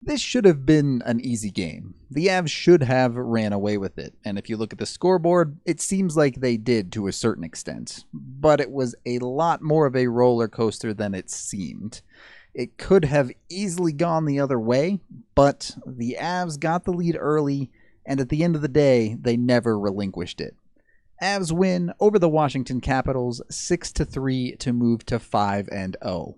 This should have been an easy game. The Avs should have ran away with it, and if you look at the scoreboard, it seems like they did to a certain extent, but it was a lot more of a roller coaster than it seemed. It could have easily gone the other way, but the Avs got the lead early, and at the end of the day, they never relinquished it. Avs win over the Washington Capitals 6-3 to move to 5-0.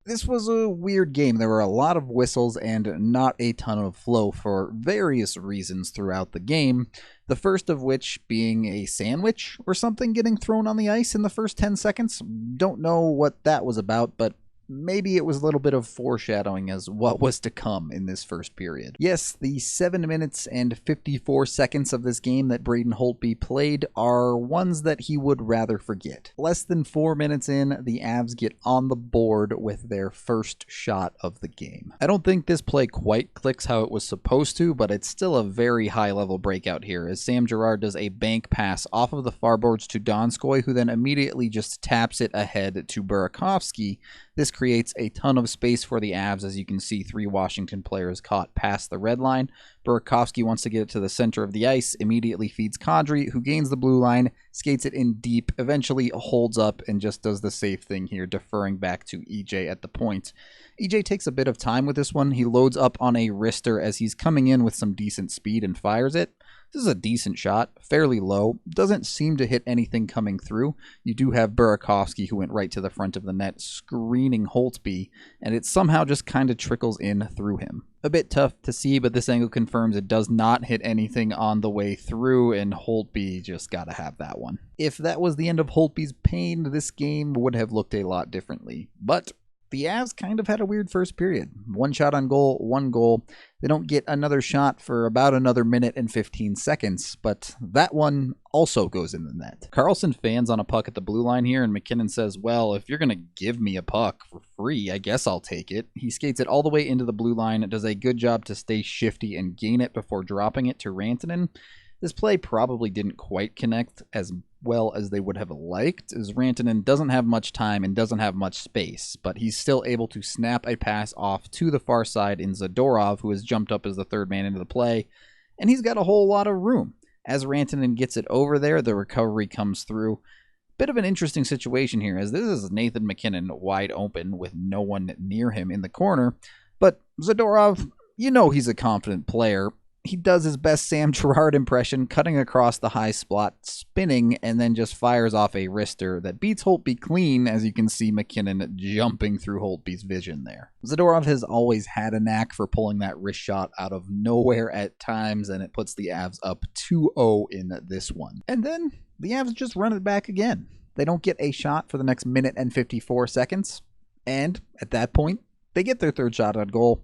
This was a weird game. There were a lot of whistles and not a ton of flow for various reasons throughout the game. The first of which being a sandwich or something getting thrown on the ice in the first 10 seconds. Don't know what that was about, but maybe it was a little bit of foreshadowing as what was to come in this first period. Yes, the 7 minutes and 54 seconds of this game that Braden Holtby played are ones that he would rather forget. Less than 4 minutes in, the Avs get on the board with their first shot of the game. I don't think this play quite clicks how it was supposed to, but it's still a very high-level breakout here, as Sam Girard does a bank pass off of the far boards to Donskoy, who then immediately just taps it ahead to Burakovsky. This creates a ton of space for the Avs, as you can see 3 Washington players caught past the red line. Burakovsky wants to get it to the center of the ice, immediately feeds Kadri, who gains the blue line, skates it in deep, eventually holds up and just does the safe thing here, deferring back to EJ at the point. EJ takes a bit of time with this one. He loads up on a wrister as he's coming in with some decent speed and fires it. This is a decent shot, fairly low, doesn't seem to hit anything coming through. You do have Burakovsky, who went right to the front of the net, screening Holtby, and it somehow just kind of trickles in through him. A bit tough to see, but this angle confirms it does not hit anything on the way through, and Holtby just gotta have that one. If that was the end of Holtby's pain, this game would have looked a lot differently, but the Avs kind of had a weird first period. 1 shot on goal, 1 goal. They don't get another shot for about another minute and 15 seconds, but that one also goes in the net. Carlson fans on a puck at the blue line here, and McKinnon says, well, if you're going to give me a puck for free, I guess I'll take it. He skates it all the way into the blue line, does a good job to stay shifty and gain it before dropping it to Rantanen. This play probably didn't quite connect as well as they would have liked, as Rantanen doesn't have much time and doesn't have much space, but he's still able to snap a pass off to the far side in Zadorov, who has jumped up as the third man into the play, and he's got a whole lot of room. As Rantanen gets it over there, the recovery comes through. Bit of an interesting situation here, as this is Nathan McKinnon wide open with no one near him in the corner, but Zadorov, you know he's a confident player. He does his best Sam Girard impression, cutting across the high spot, spinning, and then just fires off a wrister that beats Holtby clean, as you can see McKinnon jumping through Holtby's vision there. Zadorov has always had a knack for pulling that wrist shot out of nowhere at times, and it puts the Avs up 2-0 in this one. And then the Avs just run it back again. They don't get a shot for the next minute and 54 seconds, and at that point, they get their third shot on goal.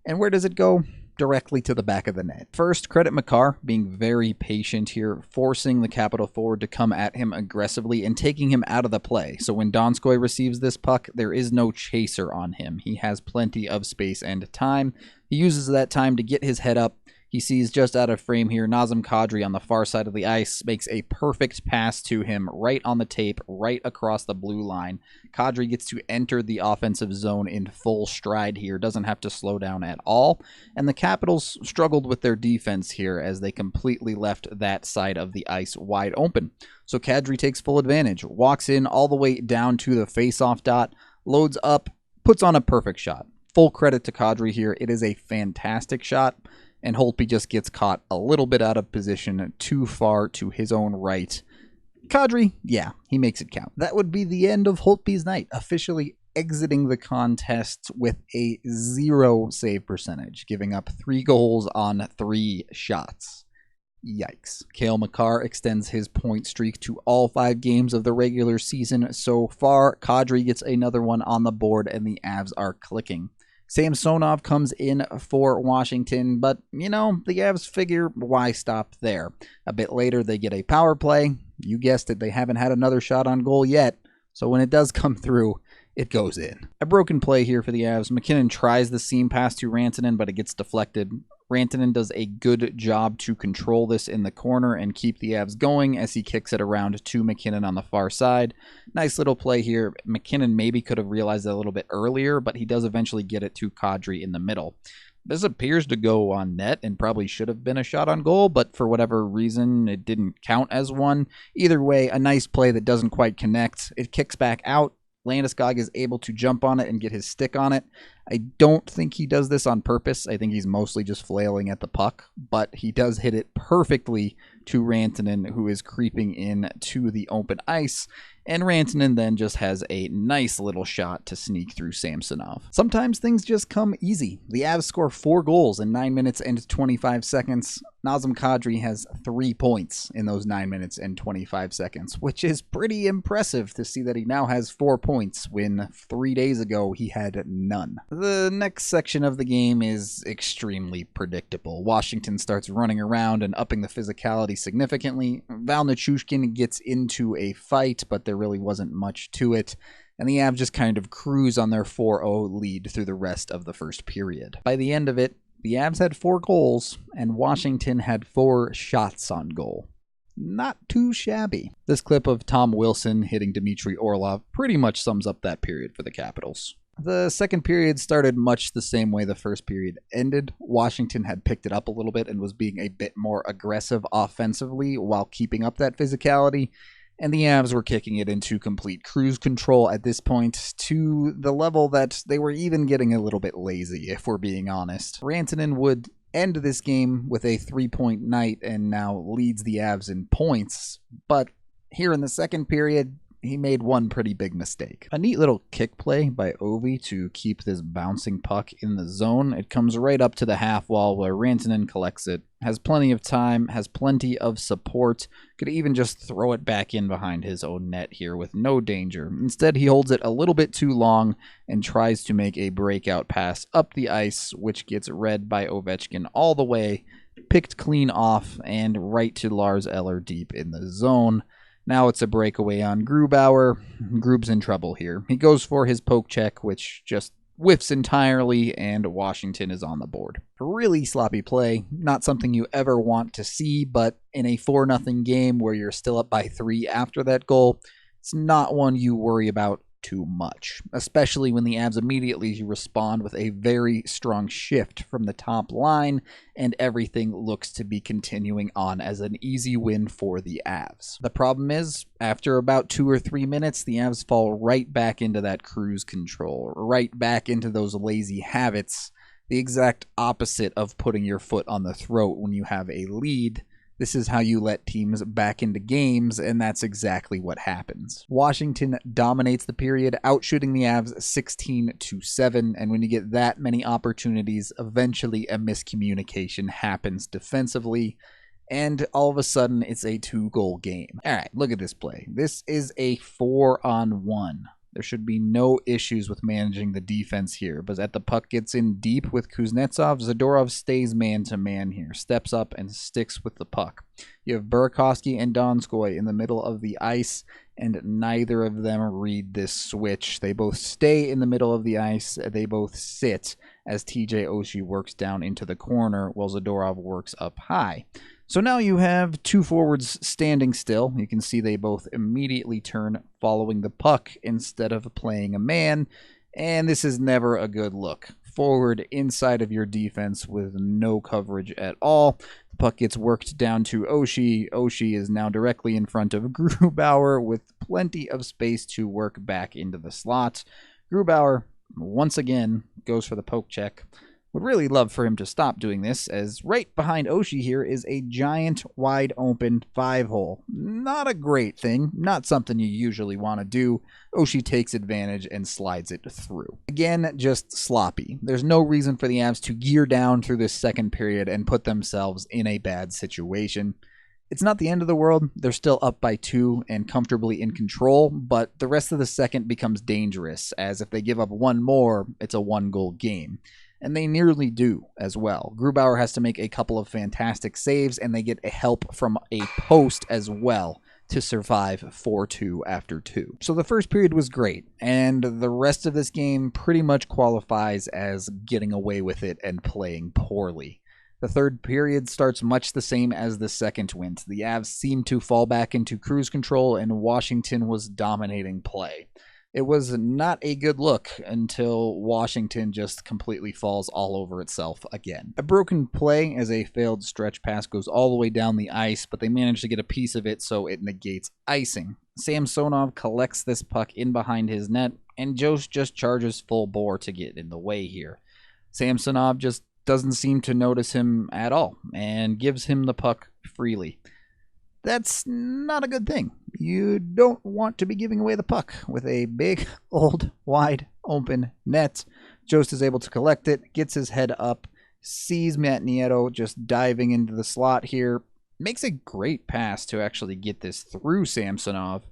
And where does it go? Directly to the back of the net. First, credit Makar being very patient here, forcing the Capital forward to come at him aggressively and taking him out of the play. So when Donskoy receives this puck, there is no chaser on him. He has plenty of space and time. He uses that time to get his head up. He sees just out of frame here Nazem Kadri on the far side of the ice, makes a perfect pass to him right on the tape, right across the blue line. Kadri gets to enter the offensive zone in full stride here, doesn't have to slow down at all. And the Capitals struggled with their defense here as they completely left that side of the ice wide open. So Kadri takes full advantage, walks in all the way down to the face-off dot, loads up, puts on a perfect shot. Full credit to Kadri here. It is a fantastic shot. And Holtby just gets caught a little bit out of position, too far to his own right. Kadri, yeah, he makes it count. That would be the end of Holtby's night, officially exiting the contest with a 0 save percentage, giving up 3 goals on 3 shots. Yikes. Cale Makar extends his point streak to all 5 games of the regular season so far. Kadri gets another one on the board, and the Avs are clicking. Samsonov comes in for Washington, but, you know, the Avs figure, why stop there? A bit later, they get a power play. You guessed it, they haven't had another shot on goal yet, so when it does come through, it goes in. A broken play here for the Avs. McKinnon tries the seam pass to Rantanen, but it gets deflected. Rantanen does a good job to control this in the corner and keep the Avs going as he kicks it around to McKinnon on the far side. Nice little play here. McKinnon maybe could have realized that a little bit earlier, but he does eventually get it to Kadri in the middle. This appears to go on net and probably should have been a shot on goal, but for whatever reason, it didn't count as one. Either way, a nice play that doesn't quite connect. It kicks back out. Landeskog is able to jump on it and get his stick on it. I don't think he does this on purpose. I think he's mostly just flailing at the puck, but he does hit it perfectly to Rantanen, who is creeping in to the open ice, and Rantanen then just has a nice little shot to sneak through Samsonov. Sometimes things just come easy. The Avs score 4 goals in 9 minutes and 25 seconds. Nazem Kadri has 3 points in those 9 minutes and 25 seconds, which is pretty impressive to see that he now has 4 points when 3 days ago he had none. The next section of the game is extremely predictable. Washington starts running around and upping the physicality significantly. Val Nichushkin gets into a fight, but there really wasn't much to it, and the Avs just kind of cruise on their 4-0 lead through the rest of the first period. By the end of it, the Avs had 4 goals, and Washington had 4 shots on goal. Not too shabby. This clip of Tom Wilson hitting Dmitry Orlov pretty much sums up that period for the Capitals. The second period started much the same way the first period ended. Washington had picked it up a little bit and was being a bit more aggressive offensively while keeping up that physicality, and the Avs were kicking it into complete cruise control at this point, to the level that they were even getting a little bit lazy, if we're being honest. Rantanen would end this game with a 3-point night and now leads the Avs in points, but here in the second period, he made one pretty big mistake. A neat little kick play by Ovi to keep this bouncing puck in the zone. It comes right up to the half wall where Rantanen collects it, has plenty of time, has plenty of support, could even just throw it back in behind his own net here with no danger. Instead, he holds it a little bit too long and tries to make a breakout pass up the ice, which gets read by Ovechkin all the way, picked clean off, and right to Lars Eller deep in the zone. Now it's a breakaway on Grubauer. Grub's in trouble here. He goes for his poke check, which just whiffs entirely, and Washington is on the board. A really sloppy play. Not something you ever want to see, but in a 4-0 game where you're still up by 3 after that goal, it's not one you worry about too much, especially when the Avs immediately respond with a very strong shift from the top line, and everything looks to be continuing on as an easy win for the Avs. The problem is, after about 2 or 3 minutes, the Avs fall right back into that cruise control, right back into those lazy habits, the exact opposite of putting your foot on the throat when you have a lead. This is how you let teams back into games, and that's exactly what happens. Washington dominates the period, outshooting the Avs 16-7, and when you get that many opportunities, eventually a miscommunication happens defensively, and all of a sudden it's a 2-goal game. Alright, look at this play. This is a 4-on-1. There should be no issues with managing the defense here, but as the puck gets in deep with Kuznetsov, Zadorov stays man-to-man here, steps up and sticks with the puck. You have Burakovsky and Donskoy in the middle of the ice, and neither of them read this switch. They both stay in the middle of the ice, they both sit as TJ Oshie works down into the corner while Zadorov works up high. So now you have 2 forwards standing still. You can see they both immediately turn following the puck instead of playing a man, and this is never a good look. Forward inside of your defense with no coverage at all. The puck gets worked down to Oshie. Oshie is now directly in front of Grubauer with plenty of space to work back into the slot. Grubauer, once again, goes for the poke check. Would really love for him to stop doing this, as right behind Oshie here is a giant, wide-open 5-hole. Not a great thing, not something you usually want to do. Oshie takes advantage and slides it through. Again, just sloppy. There's no reason for the Avs to gear down through this second period and put themselves in a bad situation. It's not the end of the world. They're still up by 2 and comfortably in control, but the rest of the second becomes dangerous, as if they give up one more, it's a 1-goal game. And they nearly do as well. Grubauer has to make a couple of fantastic saves, and they get a help from a post as well to survive 4-2 after 2. So the first period was great, and the rest of this game pretty much qualifies as getting away with it and playing poorly. The third period starts much the same as the second went. The Avs seemed to fall back into cruise control, and Washington was dominating play. It was not a good look until Washington just completely falls all over itself again. A broken play as a failed stretch pass goes all the way down the ice, but they manage to get a piece of it, so it negates icing. Samsonov collects this puck in behind his net, and Jost just charges full bore to get in the way here. Samsonov just doesn't seem to notice him at all and gives him the puck freely. That's not a good thing. You don't want to be giving away the puck with a big, old, wide open net. Jost is able to collect it, gets his head up, sees Matt Nieto just diving into the slot here, makes a great pass to actually get this through Samsonov.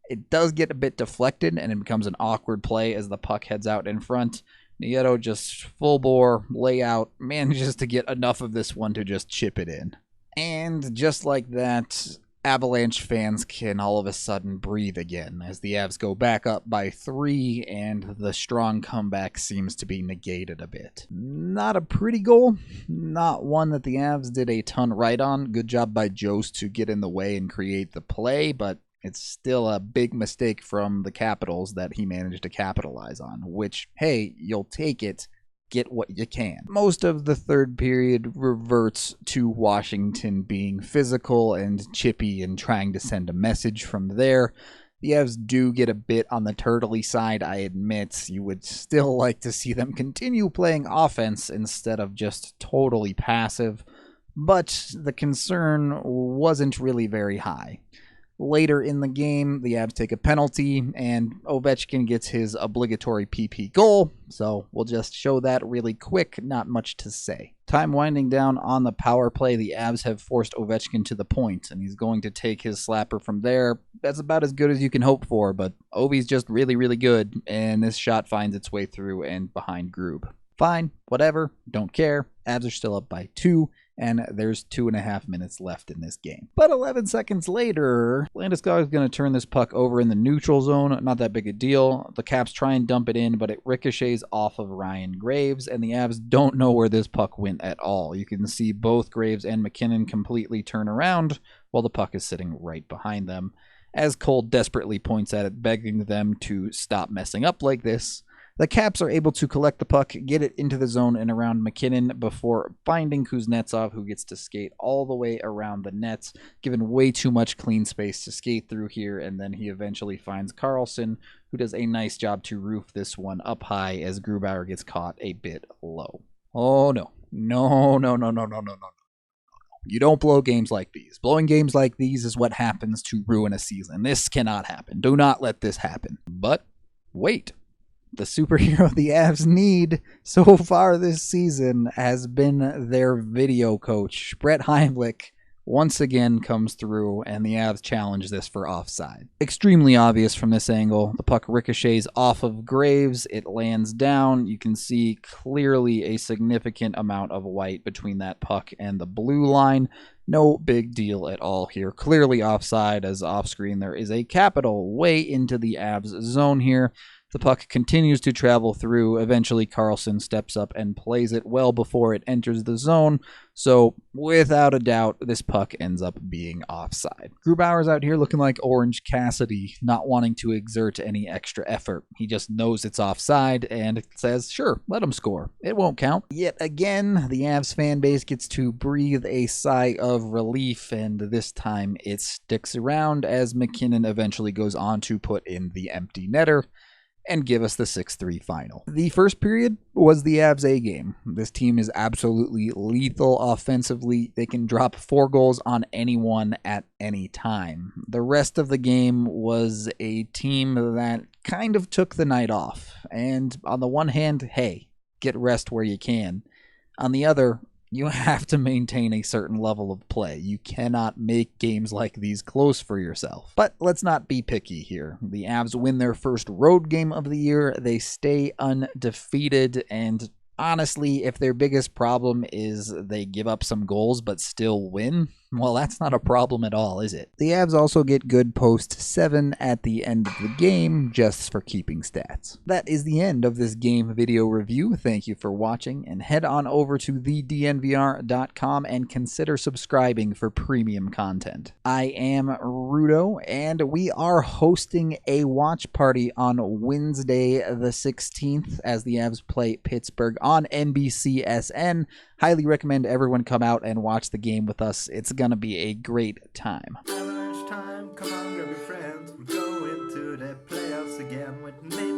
It does get a bit deflected, and it becomes an awkward play as the puck heads out in front. Nieto just full bore layout, manages to get enough of this one to just chip it in. And just like that, Avalanche fans can all of a sudden breathe again as the Avs go back up by 3, and the strong comeback seems to be negated a bit. Not a pretty goal, not one that the Avs did a ton right on. Good job by Jost to get in the way and create the play, but it's still a big mistake from the Capitals that he managed to capitalize on, which, hey, you'll take it. Get what you can. Most of the third period reverts to Washington being physical and chippy and trying to send a message from there. The Avs do get a bit on the turtley side, I admit. You would still like to see them continue playing offense instead of just totally passive, but the concern wasn't really very high. Later in the game, the Avs take a penalty, and Ovechkin gets his obligatory PP goal, so we'll just show that really quick, not much to say. Time winding down on the power play, the Avs have forced Ovechkin to the point, and he's going to take his slapper from there. That's about as good as you can hope for, but Ovi's just really, really good, and this shot finds its way through and behind Grube. Fine, whatever, don't care. Avs are still up by 2. And there's 2.5 minutes left in this game. But 11 seconds later, Landeskog is going to turn this puck over in the neutral zone. Not that big a deal. The Caps try and dump it in, but it ricochets off of Ryan Graves, and the Avs don't know where this puck went at all. You can see both Graves and McKinnon completely turn around while the puck is sitting right behind them, as Cole desperately points at it, begging them to stop messing up like this. The Caps are able to collect the puck, get it into the zone and around McKinnon before finding Kuznetsov, who gets to skate all the way around the nets, given way too much clean space to skate through here, and then he eventually finds Karlsson, who does a nice job to roof this one up high as Grubauer gets caught a bit low. Oh no. No. You don't blow games like these. Blowing games like these is what happens to ruin a season. This cannot happen. Do not let this happen. But wait. The superhero the Avs need so far this season has been their video coach. Brett Heimlich once again comes through, and the Avs challenge this for offside. Extremely obvious from this angle. The puck ricochets off of Graves. It lands down. You can see clearly a significant amount of white between that puck and the blue line. No big deal at all here. Clearly offside, as off screen there is a capital way into the Avs zone here. The puck continues to travel through. Eventually, Karlsson steps up and plays it well before it enters the zone. So, without a doubt, this puck ends up being offside. Grubauer's out here looking like Orange Cassidy, not wanting to exert any extra effort. He just knows it's offside and says, sure, let him score. It won't count. Yet again, the Avs fan base gets to breathe a sigh of relief, and this time it sticks around as McKinnon eventually goes on to put in the empty netter and give us the 6-3 final. The first period was the Avs A game. This team is absolutely lethal offensively. They can drop 4 goals on anyone at any time. The rest of the game was a team that kind of took the night off. And on the one hand, hey, get rest where you can. On the other, you have to maintain a certain level of play. You cannot make games like these close for yourself. But let's not be picky here. The Avs win their first road game of the year. They stay undefeated, and honestly, if their biggest problem is they give up some goals but still win, Well, that's not a problem at all, is it? The Avs also get good post-7 at the end of the game, just for keeping stats. That is the end of this game video review. Thank you for watching, and head on over to thednvr.com and consider subscribing for premium content. I am Rudo, and we are hosting a watch party on Wednesday the 16th as the Avs play Pittsburgh on NBCSN. Highly recommend everyone come out and watch the game with us. It's gonna be a great time. Avalanche time, come on, grab your friends. We're going to the playoffs again with Nate.